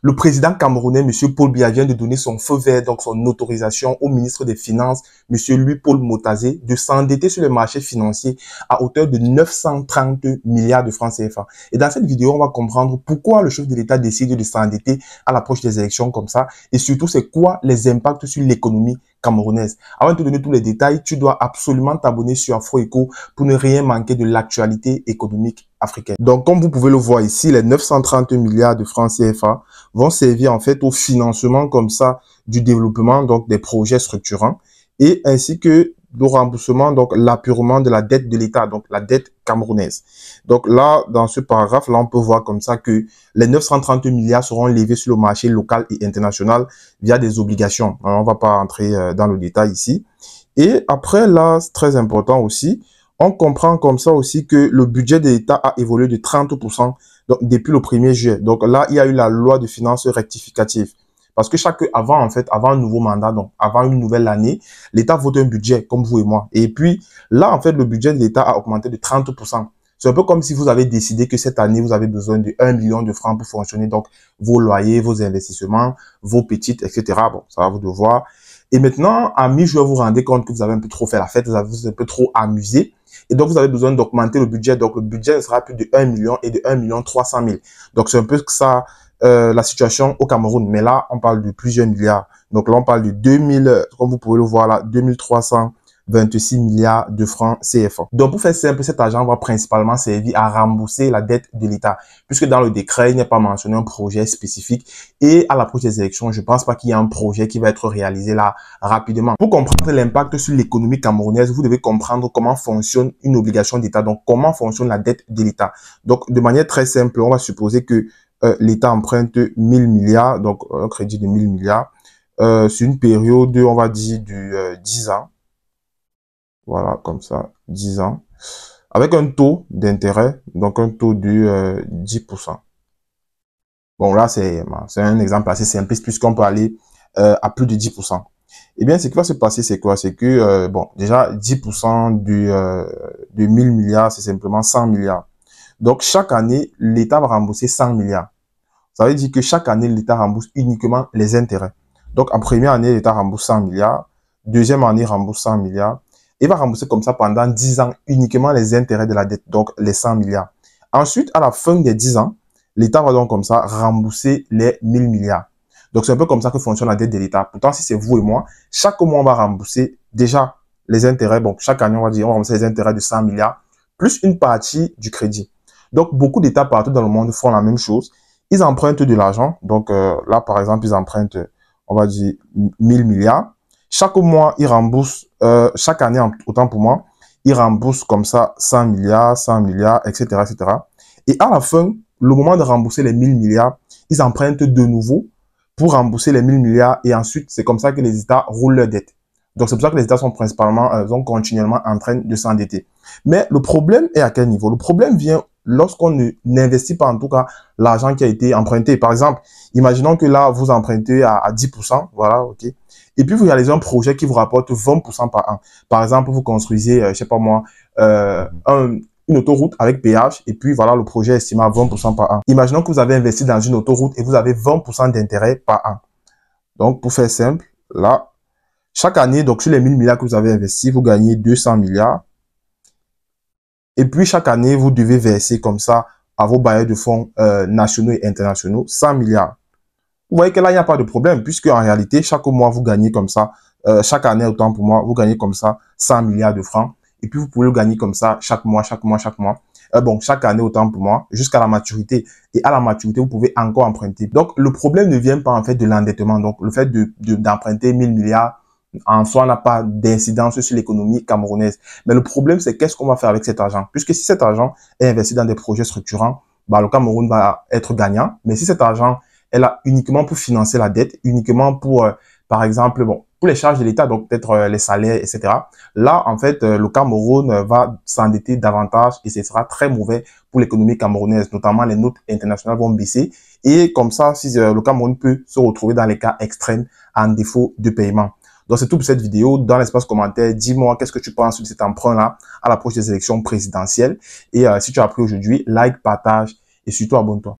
Le président camerounais, M. Paul Biya, vient de donner son feu vert, donc son autorisation au ministre des Finances, M. Louis-Paul Motazé, de s'endetter sur les marchés financiers à hauteur de 930 milliards de francs CFA. Et dans cette vidéo, on va comprendre pourquoi le chef de l'État décide de s'endetter à l'approche des élections comme ça, et surtout, c'est quoi les impacts sur l'économie camerounaise. Avant de te donner tous les détails, tu dois absolument t'abonner sur AfroEco pour ne rien manquer de l'actualité économique africaine. Donc, comme vous pouvez le voir ici, les 930 milliards de francs CFA vont servir en fait au financement comme ça du développement donc des projets structurants et ainsi que le remboursement, donc l'apurement de la dette de l'État, donc la dette camerounaise. Donc là, dans ce paragraphe, là, on peut voir comme ça que les 930 milliards seront levés sur le marché local et international via des obligations. Alors, on va pas entrer dans le détail ici. Et après, là, c'est très important aussi, on comprend comme ça aussi que le budget de l'État a évolué de 30% donc, depuis le 1er juillet. Donc là, il y a eu la loi de finances rectificative. Parce que avant un nouveau mandat, donc avant une nouvelle année, l'État vote un budget, comme vous et moi. Et puis, là, en fait, le budget de l'État a augmenté de 30%. C'est un peu comme si vous avez décidé que cette année, vous avez besoin de 1 million de francs pour fonctionner. Donc, vos loyers, vos investissements, vos petites, etc. Bon, ça va vous devoir. Et maintenant, à mi-juillet, vous vous rendez compte que vous avez un peu trop fait la fête, vous avez un peu trop amusé. Et donc, vous avez besoin d'augmenter le budget. Donc, le budget sera plus de 1 million et de 1 300 000. Donc, c'est un peu ça, la situation au Cameroun. Mais là, on parle de plusieurs milliards. Donc là, on parle de 2000, comme vous pouvez le voir là, 2326 milliards de francs CFA. Donc, pour faire simple, cet argent va principalement servir à rembourser la dette de l'État. Puisque dans le décret, il n'y a pas mentionné un projet spécifique. Et à l'approche des élections, je ne pense pas qu'il y ait un projet qui va être réalisé là rapidement. Pour comprendre l'impact sur l'économie camerounaise, vous devez comprendre comment fonctionne une obligation d'État. Donc, comment fonctionne la dette de l'État. Donc, de manière très simple, on va supposer que l'État emprunte 1000 milliards, donc un crédit de 1000 milliards, sur une période, on va dire, de 10 ans. Voilà, comme ça, 10 ans. Avec un taux d'intérêt, donc un taux de 10%. Bon, là, c'est un exemple assez simpliste puisqu'on peut aller à plus de 10%. Eh bien, ce qui va se passer, c'est quoi? C'est que, bon, déjà, 10% de 1000 milliards, c'est simplement 100 milliards. Donc, chaque année, l'État va rembourser 100 milliards. Ça veut dire que chaque année, l'État rembourse uniquement les intérêts. Donc, en première année, l'État rembourse 100 milliards. Deuxième année, rembourse 100 milliards. Il va rembourser comme ça pendant 10 ans uniquement les intérêts de la dette, donc les 100 milliards. Ensuite, à la fin des 10 ans, l'État va donc comme ça rembourser les 1000 milliards. Donc, c'est un peu comme ça que fonctionne la dette de l'État. Pourtant, si c'est vous et moi, chaque mois, on va rembourser déjà les intérêts. Bon, chaque année, on va dire, on va rembourser les intérêts de 100 milliards, plus une partie du crédit. Donc, beaucoup d'États partout dans le monde font la même chose. Ils empruntent de l'argent. Donc, là, par exemple, ils empruntent, on va dire, 1000 milliards. Chaque mois, ils remboursent, chaque année, autant pour moi, ils remboursent comme ça 100 milliards, etc., etc. Et à la fin, le moment de rembourser les 1000 milliards, ils empruntent de nouveau pour rembourser les 1000 milliards. Et ensuite, c'est comme ça que les États roulent leurs dettes. Donc, c'est pour ça que les États sont principalement, sont continuellement en train de s'endetter. Mais le problème est à quel niveau? Le problème vient lorsqu'on n'investit pas en tout cas l'argent qui a été emprunté. Par exemple, imaginons que là, vous empruntez à 10%, voilà, ok. Et puis, vous réalisez un projet qui vous rapporte 20% par an. Par exemple, vous construisez, je sais pas moi, une autoroute avec péage, et puis voilà, le projet est estimé à 20% par an. Imaginons que vous avez investi dans une autoroute et vous avez 20% d'intérêt par an. Donc, pour faire simple, là, chaque année, donc sur les 1000 milliards que vous avez investis, vous gagnez 200 milliards. Et puis, chaque année, vous devez verser comme ça à vos bailleurs de fonds nationaux et internationaux 100 milliards. Vous voyez que là, il n'y a pas de problème, puisque en réalité, chaque mois, vous gagnez comme ça, chaque année, autant pour moi, vous gagnez comme ça 100 milliards de francs. Et puis, vous pouvez le gagner comme ça chaque mois. Bon, chaque année, autant pour moi, jusqu'à la maturité. Et à la maturité, vous pouvez encore emprunter. Donc, le problème ne vient pas en fait de l'endettement. Donc, le fait d'emprunter 1000 milliards, en soi, n'a pas d'incidence sur l'économie camerounaise. Mais le problème, c'est qu'est-ce qu'on va faire avec cet argent? Puisque si cet argent est investi dans des projets structurants, bah, le Cameroun va être gagnant. Mais si cet argent est là uniquement pour financer la dette, uniquement pour, par exemple, bon, pour les charges de l'État, donc peut-être les salaires, etc. Là, en fait, le Cameroun va s'endetter davantage et ce sera très mauvais pour l'économie camerounaise. Notamment, les notes internationales vont baisser. Et comme ça, si le Cameroun peut se retrouver dans les cas extrêmes en défaut de paiement. Donc, c'est tout pour cette vidéo. Dans l'espace commentaire, dis-moi qu'est-ce que tu penses de cet emprunt-là à l'approche des élections présidentielles. Et si tu as appris aujourd'hui, like, partage et surtout abonne-toi.